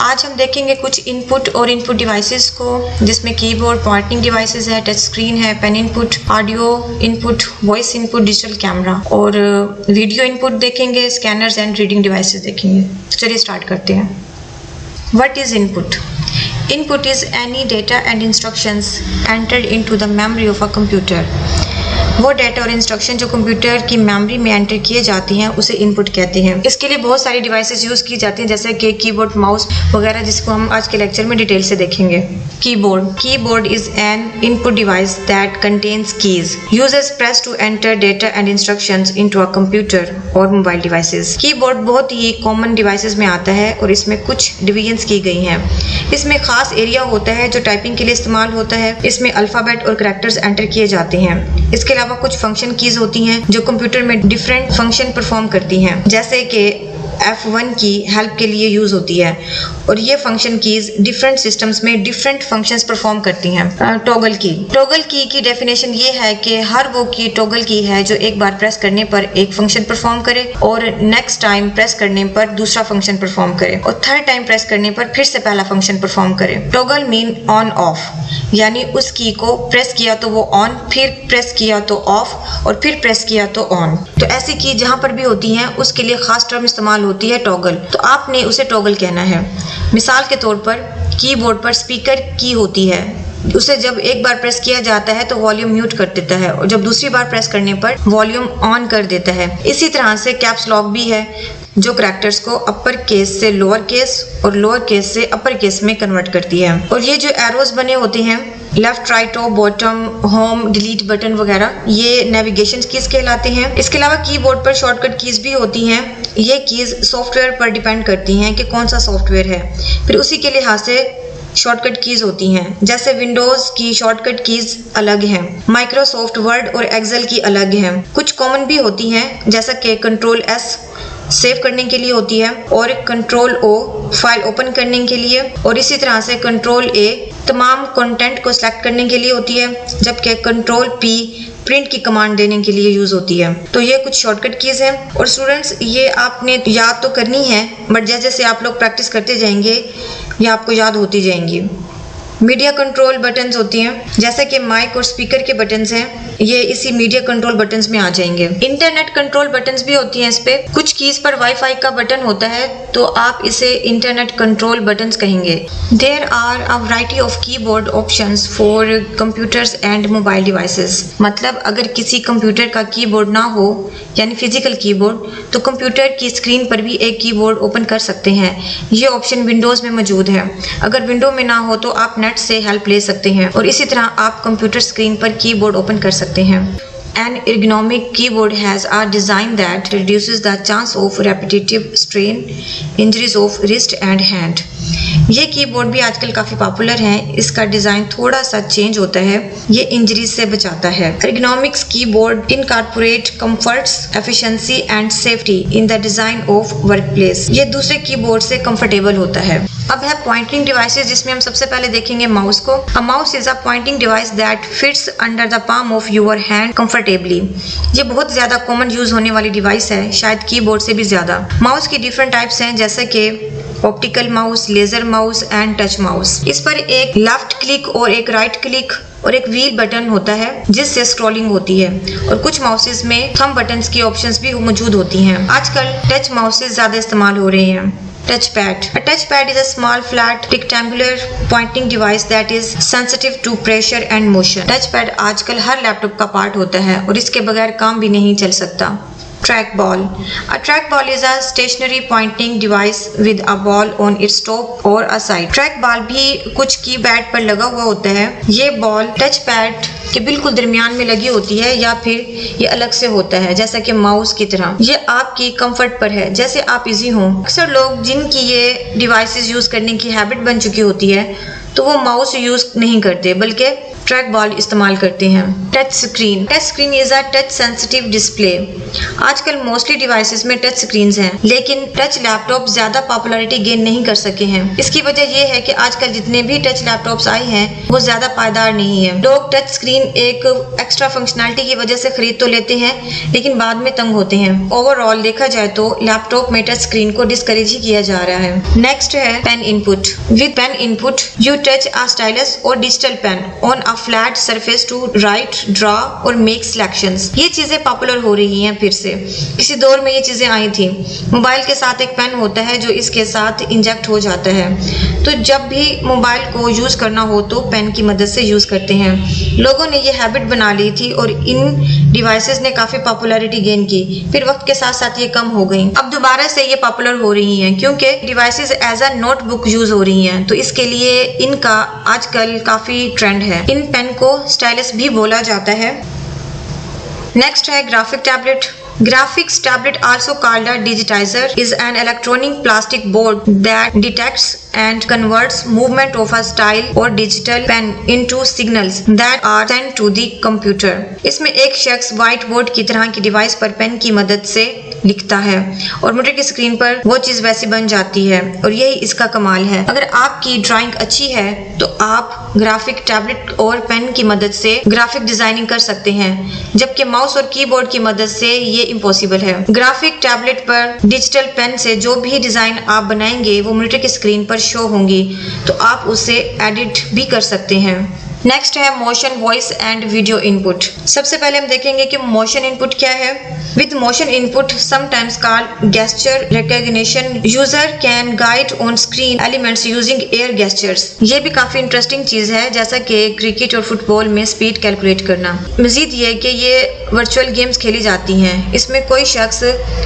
आज हम देखेंगे कुछ इनपुट और इनपुट डिवाइसेस को, जिसमें कीबोर्ड, पॉइंटिंग डिवाइसेस है, टच स्क्रीन है, pen input, audio input, voice input, digital camera और वीडियो इनपुट देखेंगे, स्कैनर्स एंड रीडिंग डिवाइसेस देखेंगे। तो चलिए स्टार्ट करते हैं। What is input? Input is any data and instructions entered into the memory of a computer. वो data और instruction जो कंप्यूटर की मेमोरी में एंटर किए जाती हैं उसे इनपुट कहते हैं। इसके लिए बहुत सारी डिवाइसेस यूज की जाती हैं, जैसे कि कीबोर्ड, माउस वगैरह, जिसको हम आज के लेक्चर में डिटेल से देखेंगे। Keyboard is an input device that contains keys. Users press to enter data and instructions into a computer और मोबाइल डिवाइसेस। कीबोर्ड बहुत ही कॉमन डिवाइसेस में आता है और इसमें कुछ डिवीजन्स की गई हैं। इसमें खास एरिया होता है जो टाइपिंग के लिए इस्तेमाल होता है। इसमें अल्फाबेट और कैरेक्टर्स एंटर किए जाते हैं। इसके अलावा कुछ फंक्शन कीज होती हैं जो कंप्यूटर में डिफरेंट फंक्शन परफॉर्म करती हैं, जैसे कि F1 की हेल्प के लिए यूज होती है और ये फंक्शन कीज डिफरेंट सिस्टम्स में डिफरेंट फंक्शंस परफॉर्म करती हैं। टॉगल की की डेफिनेशन ये है कि हर वो की टॉगल की है जो एक बार प्रेस करने पर एक फंक्शन परफॉर्म करे और नेक्स्ट टाइम प्रेस करने पर दूसरा फंक्शन परफॉर्म करे और थर्ड टाइम प्रेस करने पर फिर से पहला फंक्शन परफॉर्म करे। टॉगल मीन ऑन ऑफ, यानी उस की को प्रेस किया तो वो ऑन, फिर प्रेस किया तो ऑफ और फिर प्रेस किया तो ऑन। तो ऐसी की जहां पर भी होती हैं उसके लिए खास टर्म इस्तेमाल होती है टॉगल, तो आपने उसे टॉगल कहना है। मिसाल के तौर पर कीबोर्ड पर स्पीकर की होती है, उसे जब एक बार प्रेस किया जाता है तो वॉल्यूम म्यूट कर देता है और जब दूसरी बार प्रेस करने पर वॉल्यूम ऑन कर देता है। इसी तरह से कैप्स लॉक भी है जो कैरेक्टर्स को अपर केस से लोअर केस और लोअर केस से अपर केस में कन्वर्ट करती है। और ये जो एरोज बने होते हैं, left, right, top, bottom, home, delete button वगैरह, ये नेविगेशन कीज कहलाते हैं। इसके अलावा कीबोर्ड पर शॉर्टकट कीज भी होती हैं। ये कीज सॉफ्टवेयर पर डिपेंड करती हैं कि कौन सा सॉफ्टवेयर है, फिर उसी के लिहाज से शॉर्टकट कीज होती हैं। जैसे विंडोज की शॉर्टकट कीज अलग हैं, माइक्रोसॉफ्ट वर्ड और एक्सेल की अलग हैं। कुछ कॉमन भी होती हैं, जैसा कि कंट्रोल S सेव करने के लिए होती है और कंट्रोल O फाइल ओपन करने के लिए, और इसी तरह से कंट्रोल A तमाम कंटेंट को सिलेक्ट करने के लिए होती है, जबकि कंट्रोल P प्रिंट की कमांड देने के लिए यूज होती है। तो ये कुछ शॉर्टकट कीज हैं और स्टूडेंट्स ये आपने याद तो करनी है, बट जैसे जैसे आप लोग प्रैक्टिस करते जाएंगे ये आपको याद होती जाएंगी। मीडिया कंट्रोल बटन्स होती हैं, जैसे कि माइक और स्पीकर के बटन्स हैं, ये इसी मीडिया कंट्रोल बटन्स में आ जाएंगे। इंटरनेट कंट्रोल बटन्स भी होती हैं। इस पे कुछ कीज पर वाईफाई का बटन होता है तो आप इसे इंटरनेट कंट्रोल बटन्स कहेंगे। There are a variety of keyboard options for computers and mobile devices. मतलब अगर किसी कंप्यूटर का कीबोर्ड ना हो, यानी फिजिकल कीबोर्ड, तो कंप्यूटर की स्क्रीन पर भी एक कीबोर्ड ओपन कर सकते हैं। ये ऑप्शन विंडोज में मौजूद है। अगर विंडो में ना हो तो आप नेट से हेल्प ले सकते हैं और इसी तरह आप कंप्यूटर स्क्रीन पर कीबोर्ड ओपन कर सकते हैं। An ergonomic keyboard has a design that reduces the chance of repetitive strain, injuries of wrist and hand. ये कीबोर्ड भी आजकल काफ़ी पॉपुलर हैं। इसका डिज़ाइन थोड़ा सा चेंज होता है, ये इंजरीज से बचाता है। Ergonomics keyboard incorporate comforts, efficiency and safety in the design of workplace. ये दूसरे कीबोर्ड से कंफर्टेबल होता है। अब है पॉइंटिंग डिवाइसेस, जिसमें हम सबसे पहले देखेंगे माउस को। A mouse is a pointing device that fits under the palm of your hand comfortably. ये बहुत ज्यादा कॉमन यूज होने वाली डिवाइस है, शायद कीबोर्ड से भी ज्यादा। माउस की डिफरेंट टाइप्स हैं, जैसे कि optical mouse, laser mouse and touch mouse. इस पर एक लेफ्ट क्लिक और एक राइट क्लिक और एक व्हील बटन होता है जिससे स्क्रॉलिंग होती है, और कुछ माउसेस में थंब बटन्स की ऑप्शंस भी मौजूद होती हैं। आजकल टच माउसेस ज्यादा इस्तेमाल हो रहे हैं। Touchpad. A touchpad is a small, flat, rectangular pointing device that is sensitive to pressure and motion. Touchpad आजकल हर लैपटॉप का पार्ट होता है और इसके बगैर काम भी नहीं चल सकता। Trackball. A trackball is a stationary pointing device with a ball on its top or a side. Trackball भी कुछ कीपैड पर लगा हुआ होता है। ये बॉल टच पैड के बिल्कुल दरमियान में लगी होती है या फिर ये अलग से होता है, जैसा कि माउस की तरह। ये आपकी कंफर्ट पर है, जैसे आप इजी हों। अक्सर लोग जिनकी ये डिवाइसेस यूज करने की हैबिट बन चुकी होती है तो वो माउस यूज नहीं करते, बल्कि ट्रैक बॉल इस्तेमाल करते हैं। Touch screen is a touch sensitive display. आजकल मोस्टली डिवाइसेस में टच स्क्रीन हैं, लेकिन टच लैपटॉप ज्यादा पॉपुलैरिटी गेन नहीं कर सके हैं। इसकी वजह यह है कि आजकल जितने भी टच लैपटॉप्स आए हैं वो ज्यादा पायदार नहीं है। लोग टच स्क्रीन एक एक्स्ट्रा फंक्शनैलिटी की वजह से खरीद तो लेते हैं, लेकिन बाद में तंग होते हैं। ओवरऑल देखा जाए तो लैपटॉप में टच स्क्रीन को डिस्करेज ही किया जा रहा है। नेक्स्ट है pen input. With pen input you touch a stylus or digital pen on a flat surface to write, draw or make selections. ये चीजें पॉपुलर हो रही हैं फिर से। किसी दौर में ये चीजें आई थी। मोबाइल के साथ एक पेन होता है जो इसके साथ इंजेक्ट हो जाता है, तो जब भी मोबाइल को यूज करना हो तो पेन की मदद से यूज करते हैं। लोगों ने ये हैबिट बना ली थी और इन डिवाइसेस ने काफी पॉपुलैरिटी गेन की। फिर वक्त के साथ साथ ये कम हो गई। अब दोबारा से ये पॉपुलर हो रही हैं क्योंकि devices as a notebook use हो रही हैं, तो इसके लिए इनका आजकल काफी ट्रेंड है। इन पेन को स्टाइलस भी बोला जाता है। नेक्स्ट है graphic tablet. Graphics tablet, also called a digitizer, is an electronic plastic board that detects and converts movement of a style or digital pen into signals that are sent to the computer. इसमें एक शख्स white board की तरह की device पर pen की मदद से लिखता है और मॉनिटर की स्क्रीन पर वो चीज वैसी बन जाती है, और यही इसका कमाल है। अगर आपकी ड्राइंग अच्छी है तो आप ग्राफिक टैबलेट और पेन की मदद से ग्राफिक डिजाइनिंग कर सकते हैं, जबकि माउस और कीबोर्ड की मदद से ये इम्पॉसिबल है। ग्राफिक टैबलेट पर डिजिटल पेन से जो भी डिजाइन आप बनाएंगे वो मॉनिटर की स्क्रीन पर शो होंगी, तो आप उसे एडिट भी कर सकते हैं। नेक्स्ट है motion, voice and video input. सबसे पहले हम देखेंगे कि मोशन इनपुट क्या है। With motion input, sometimes called gesture recognition, user can guide on screen elements using air gestures. ये भी काफी इंटरेस्टिंग चीज है, जैसा कि क्रिकेट और फुटबॉल में स्पीड कैलकुलेट करना। मजीद ये कि ये वर्चुअल गेम्स खेली जाती हैं। इसमें कोई शख्स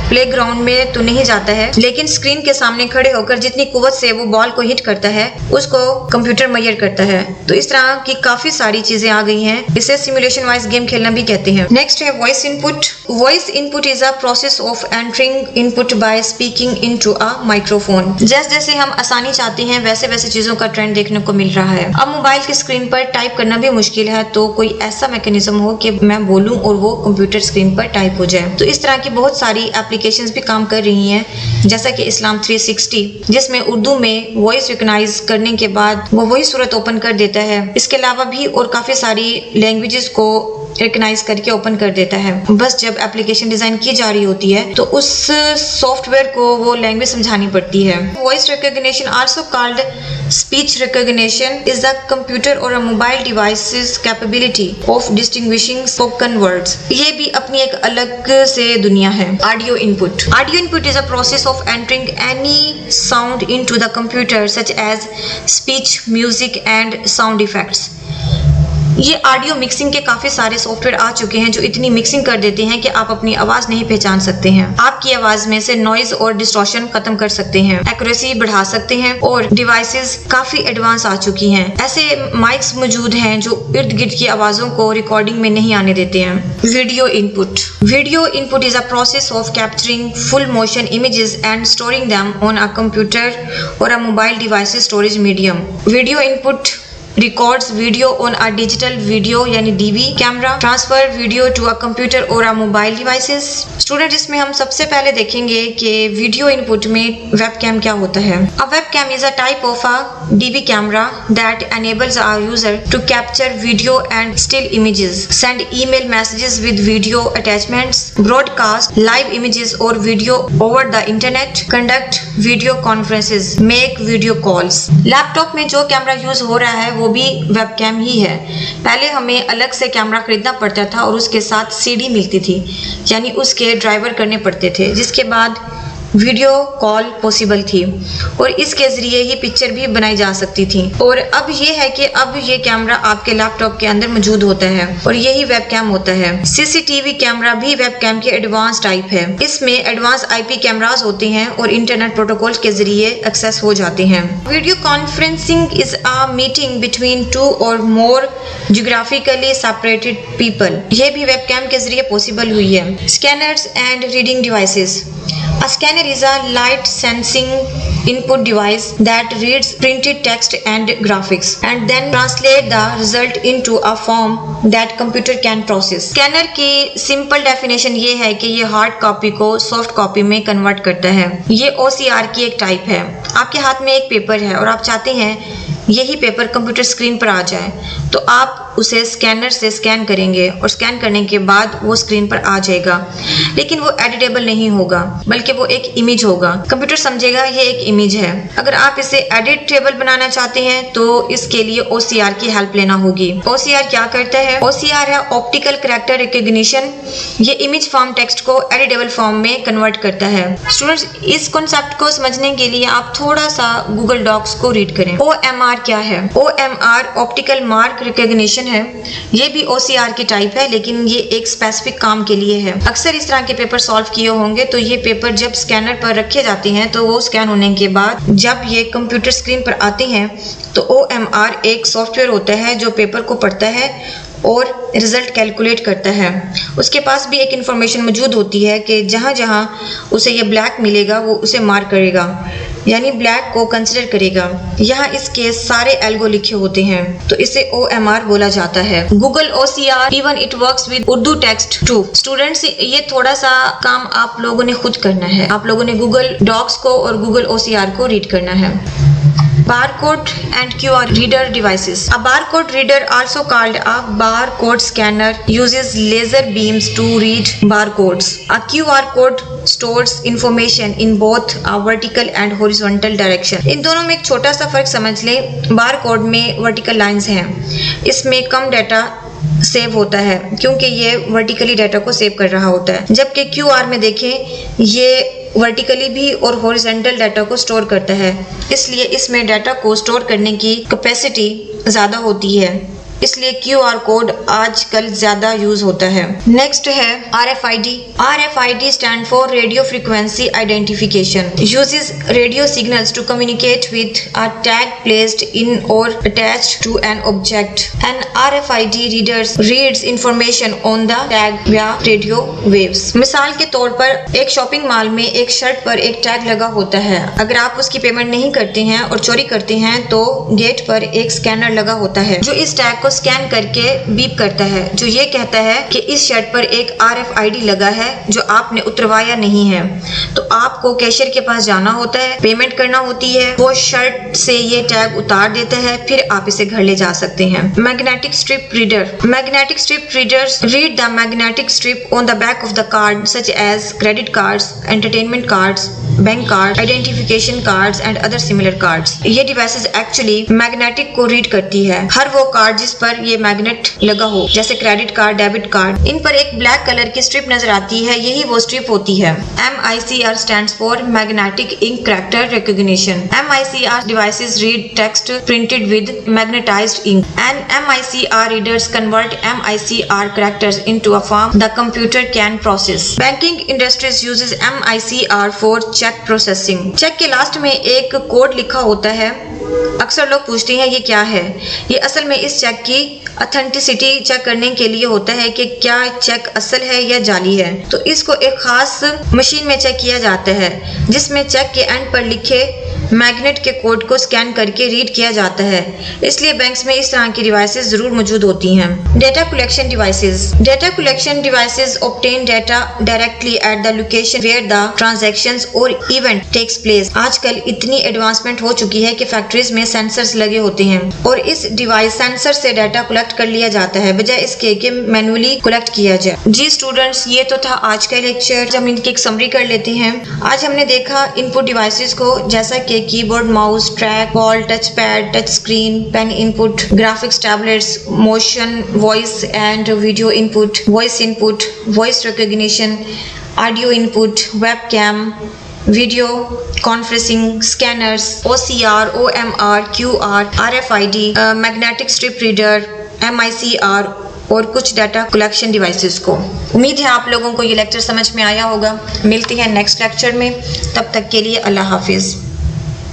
प्लेग्राउंड में तो नहीं जाता है, लेकिन स्क्रीन के सामने खड़े होकर जितनी कुव्वत से वो बॉल को हिट करता है उसको कंप्यूटर मेजर करता है। तो इस तरह की काफी सारी चीजें आ गई हैं। इसे सिमुलेशन वाइज गेम खेलना भी कहते हैं। नेक्स्ट है voice input. Voice input is a process of entering input by speaking into a microphone. जैसे जैसे हम आसानी चाहते हैं वैसे वैसे चीजों का ट्रेंड देखने को मिल रहा है। अब मोबाइल की स्क्रीन पर टाइप करना भी मुश्किल है, तो कोई ऐसा मैकेनिज्म हो कि मैं बोलूं और वो कंप्यूटर स्क्रीन पर टाइप हो जाए। तो इस तरह की बहुत सारी एप्लीकेशंस भी काम कर रही हैं, जैसा कि इस्लाम 360, जिसमें उर्दू में वॉइस रिकॉग्नाइज करने के बाद वो वही सूरत ओपन कर देता है। इसके अलावा भी और काफी सारी लैंग्वेजेस को रिकॉग्नाइज करके ओपन कर देता है। बस जब एप्लीकेशन डिजाइन की जा रही होती है तो उस सॉफ्टवेयर को वो लैंग्वेज समझानी पड़ती है। Voice recognition, also called speech recognition, is the computer or a mobile device's capability of distinguishing spoken words. ये भी अपनी एक अलग से दुनिया है। Audio input. Audio input is a process of entering any sound into the computer such as speech, music and sound effects. ये audio mixing के काफी सारे सॉफ्टवेयर आ चुके हैं जो इतनी मिक्सिंग कर देते हैं कि आप अपनी आवाज नहीं पहचान सकते हैं। आपकी आवाज में से नॉइज और डिस्टॉर्शन खत्म कर सकते हैं, एक्यूरेसी बढ़ा सकते हैं, और डिवाइसेस काफी एडवांस आ चुकी हैं। ऐसे माइक्स मौजूद हैं जो इर्द गिर्द की आवाजों को रिकॉर्डिंग में नहीं आने देते हैं। Video input. Video input is a process of capturing full motion images and storing them on a computer or a mobile device storage medium. Video input records video on a digital video यानी DV camera, transfer video to a computer or a mobile devices. Student, इसमें हम सबसे पहले देखेंगे कि video input में webcam क्या होता है। A webcam is a type of a DV camera that enables a user to capture video and still images, send email messages with video attachments, broadcast live images or video over the internet, conduct video conferences, make video calls। Laptop में जो camera use हो रहा है वो भी webcam ही है। पहले हमें अलग से कैमरा खरीदना पड़ता था और उसके साथ CD मिलती थी, यानी उसके ड्राइवर करने पड़ते थे, जिसके बाद वीडियो कॉल पॉसिबल थी और इसके जरिए ही पिक्चर भी बनाई जा सकती थी। और अब ये है कि अब ये कैमरा आपके लैपटॉप के अंदर मौजूद होता है और यही वेबकैम होता है। CCTV कैमरा भी वेबकैम के एडवांस टाइप है। इसमें एडवांस IP कैमरास होते हैं और इंटरनेट प्रोटोकॉल के जरिए एक्सेस हो जाते हैं। Video conferencing is a meeting between two और मोर जियोग्राफिकली सेपरेटेड पीपल। ये भी वेबकैम के जरिए पॉसिबल हुई है। Scanners and reading devices. A scanner is a light sensing input device that reads printed text and graphics and then translate the result into a form that computer can process. Scanner की simple definition ये है कि ये hard copy को soft copy में convert करता है। ये OCR की एक टाइप है। आपके हाथ में एक पेपर है और आप चाहते हैं यही पेपर कंप्यूटर स्क्रीन पर आ जाए, तो आप उसे स्कैनर से स्कैन करेंगे और स्कैन करने के बाद वो स्क्रीन पर आ जाएगा, लेकिन वो एडिटेबल नहीं होगा, बल्कि वो एक इमेज होगा। कंप्यूटर समझेगा ये एक इमेज है। अगर आप इसे एडिटेबल बनाना चाहते हैं तो इसके लिए OCR की हेल्प लेना होगी। OCR क्या करता है? OCR है ऑप्टिकल कैरेक्टर रिकॉग्निशन। ये इमेज फॉर्म टेक्स्ट को एडिटेबल फॉर्म में कन्वर्ट करता है। स्टूडेंट्स, इस कॉन्सेप्ट को समझने के लिए आप थोड़ा सा गूगल डॉक्स को रीड करें। OMR क्या है? OMR ऑप्टिकल मार्क रिकॉग्निशन है। ये भी OCR की टाइप है, लेकिन ये एक स्पेसिफिक काम के लिए है। अक्सर इस तरह के पेपर सॉल्व किए होंगे, तो ये पेपर जब स्कैनर पर रखे जाते हैं तो वो स्कैन होने के बाद जब ये कंप्यूटर स्क्रीन पर आते हैं तो OMR एक सॉफ्टवेयर होता है जो पेपर को पढ़ता है और रिजल्ट कैलकुलेट करता है। उसके पास भी एक इंफॉर्मेशन मौजूद होती है कि जहाँ जहाँ उसे ये ब्लैक मिलेगा वो उसे मार्क करेगा, यानी ब्लैक को कंसिडर करेगा। यहाँ इसके सारे एल्गो लिखे होते हैं, तो इसे OMR बोला जाता है। Google OCR even it works with Urdu text too. Students, ये थोड़ा सा काम आप लोगों ने खुद करना है। आप लोगों ने गूगल डॉक्स को और गूगल OCR को रीड करना है। Barcode and QR reader devices. A barcode reader, also called a barcode scanner, uses laser beams to read barcodes. A QR code stores information in both a vertical and horizontal direction. इन दोनों में एक छोटा सा फर्क समझ लें। Barcode में vertical lines हैं, इसमें कम डाटा सेव होता है क्योंकि ये वर्टिकली डाटा को सेव कर रहा होता है, जबकि QR में देखें ये वर्टिकली भी और हॉरिजॉन्टल डाटा को स्टोर करता है, इसलिए इसमें डाटा को स्टोर करने की कैपेसिटी ज़्यादा होती है, इसलिए QR कोड आजकल ज़्यादा यूज होता है। नेक्स्ट है RFID। RFID stand for radio frequency identification, uses radio signals to communicate with a tag placed in or attached to an object. An RFID readers reads information on the tag via radio waves. मिसाल के तौर पर एक shopping mall में एक shirt पर एक tag लगा होता है। अगर आप उसकी पेमेंट नहीं करते हैं और चोरी करते हैं तो गेट पर एक स्कैनर लगा होता है जो इस टैग को स्कैन करके बीप करता है, जो ये कहता है कि इस शर्ट पर एक RFID लगा है जो आपने उतरवाया नहीं है। तो आपको कैशियर के पास जाना होता है, पेमेंट करना होती है, वो शर्ट से ये टैग उतार देता है, फिर आप इसे घर ले जा सकते हैं। Magnetic strip reader. Magnetic strip readers read the magnetic strip on the back of the card such as credit cards, entertainment cards, bank card, identification cards and other similar cards. ये डिवाइसेस एक्चुअली मैग्नेटिक को read करती है। हर वो card जिस पर ये magnet लगा हो, जैसे क्रेडिट कार्ड, डेबिट कार्ड, इन पर एक ब्लैक कलर की स्ट्रिप नजर आती है, यही वो स्ट्रिप होती है। MICR stands for Magnetic Ink Character Recognition. MICR devices read text printed with magnetized ink, and MICR readers convert MICR characters into a form the computer can process. Banking industries uses MICR for check processing. Check के last में एक code लिखा होता है। अक्सर लोग पूछते हैं ये क्या है? ये असल में इस चेक की ऑथेंटिसिटी चेक करने के लिए होता है कि क्या चेक असल है या जाली है। तो इसको एक खास मशीन में चेक किया जाता है जिसमें चेक के एंड पर लिखे मैग्नेट के कोड को स्कैन करके रीड किया जाता है, इसलिए बैंक्स में इस तरह की डिवाइसेस जरूर मौजूद होती हैं। Data collection devices. Data collection devices obtain data directly at the location where the transactions or event takes place. आजकल इतनी एडवांसमेंट हो चुकी है कि फैक्ट्रीज में सेंसर्स लगे होते हैं और इस डिवाइस सेंसर से डाटा कलेक्ट कर लिया जाता है बजाय इसके कि मैनुअली कलेक्ट किया जाए। जी स्टूडेंट्स, ये तो था आज का लेक्चर। हम इनकी एक समरी कर लेते हैं। आज हमने देखा इनपुट डिवाइसेस को, जैसा कि keyboard, mouse, track ball, touch pad, touch screen, pen input, graphics tablets, motion, voice and video input, voice recognition, audio input, webcam, video conferencing, scanners, OCR, OMR, QR, RFID, magnetic strip reader, MICR और कुछ data collection devices को। उम्मीद है आप लोगों को ये lecture समझ में आया होगा। मिलते हैं नेक्स्ट लेक्चर में, तब तक के लिए अल्लाह हाफिज़।